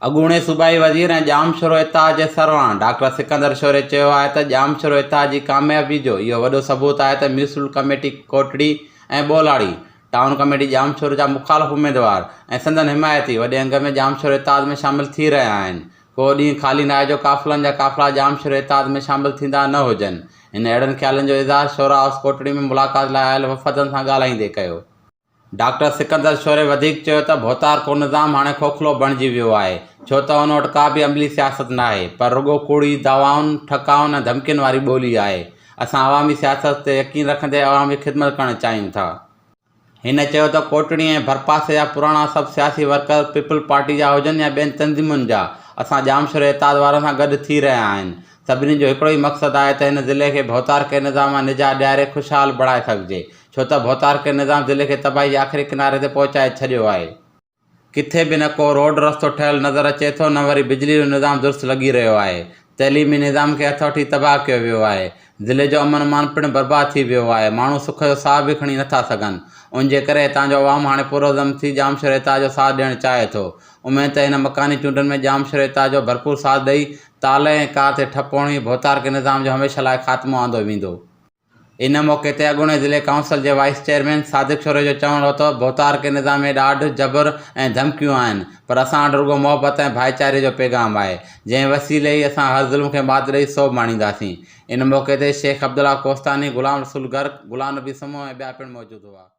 अॻूणे सूबाई वज़ीर ऐं ॼामशोरो इत्तेहाद जे सरबराह डॉक्टर सिकंदर शौरे चयो आहे त ॼामशोरो इत्तेहाद जी कामयाबी जो इहो वॾो सबूत आहे त म्यूनिसिपल कमेटी कोटड़ी ऐं ॿोलाड़ी टाउन कमेटी ॼामशोरो जा मुख़ालिफ़ उम्मीदवार ऐं संदन हिमायती वॾे अंग में ॼामशोरो इत्तेहाद में शामिल थी रहिया आहिनि। को ॾींहुं ख़ाली न आहे जो काफ़िलनि जा काफ़िला ॼामशोरो इत्तेहाद में शामिल थींदा न हुजनि। हिन अहिड़नि ख़्यालनि जो इज़हार शोरा हाउस कोटड़ी में मुलाक़ात लाइ आयल वफ़दनि सां ॻाल्हाईंदे कयो। डॉक्टर सिकंदर शौरे वधीक चयो त भोतार को निज़ाम हाणे खोखलो बणिजी वियो आहे, छो त उन वटि का बि अमली सियासत न आहे, पर रुॻो कूड़ी दवाउनि ठकाउनि ऐं धमकियुनि वारी ॿोली आहे। असां अवामी सियासत ते यकीन रखंदे अवामी ख़िदमत करणु चाहियूं था। हिन चयो त कोटड़ी ऐं भरपासे जा पुराणा सभु सियासी वर्कर पीपल पार्टी जा हुजनि या ॿियनि तंज़ीमुनि जा, असां ॼामशोरो इत्तेहाद वारनि सां गॾु थी रहिया आहिनि। सभिनी जो हिकिड़ो ई मक़सदु आहे त हिन ज़िले खे भोतार के निज़ाम मां निजात ॾियारे ख़ुशहाल बणाए सघिजे, छो त भोतार के निज़ाम ज़िले खे तबाही जे आख़िरी किनारे ते पहुचाए छॾियो आहे। किथे बि न को रोड रस्तो ठहियलु नज़र अचे थो, न वरी बिजली जो निज़ाम दुरुस्त लॻी रहियो आहे। तइलीमी निज़ाम खे हथ वठी तबाह कयो वियो आहे। ज़िले जो अमन मान पिणु बर्बाद थी वियो आहे। माण्हू सुख जो साह बि खणी नथा सघनि। उन जे करे तव्हांजो अवाम हाणे पुरज़म थी ॼामशोरो इत्तेहाद जो साथ ॾियणु चाहे थो। उमेद त हिन मकानी चूंडनि में ॼामशोरो इत्तेहाद जो भरपूर साथ ॾेई ताल ऐं कार ते ठप हुअणी भोतार के निज़ाम जो हमेशह लाइ ख़ात्मो आंदो वेंदो। इन मौक़े ते अॻूणे ज़िले काउंसिल जे वाइस चेयरमैन सादिक शौरे जो चवणु हो त भोतार के निज़ाम में ॾाढ जबर ऐं धमकियूं आहिनि, पर असां वटि रुॻो मोहबत ऐं भाईचारे जो पैगाम आहे, जंहिं वसीले ई असां हर ज़ुल्म खे मात ॾेई सोभ माणींदासीं। इन मौक़े ते शेख अब्दुल्ला कोस्तानी, गुलाम रसूल गर्ग, गुलाम नबी समूह ऐं ॿिया पिणु मौजूदु हुआ।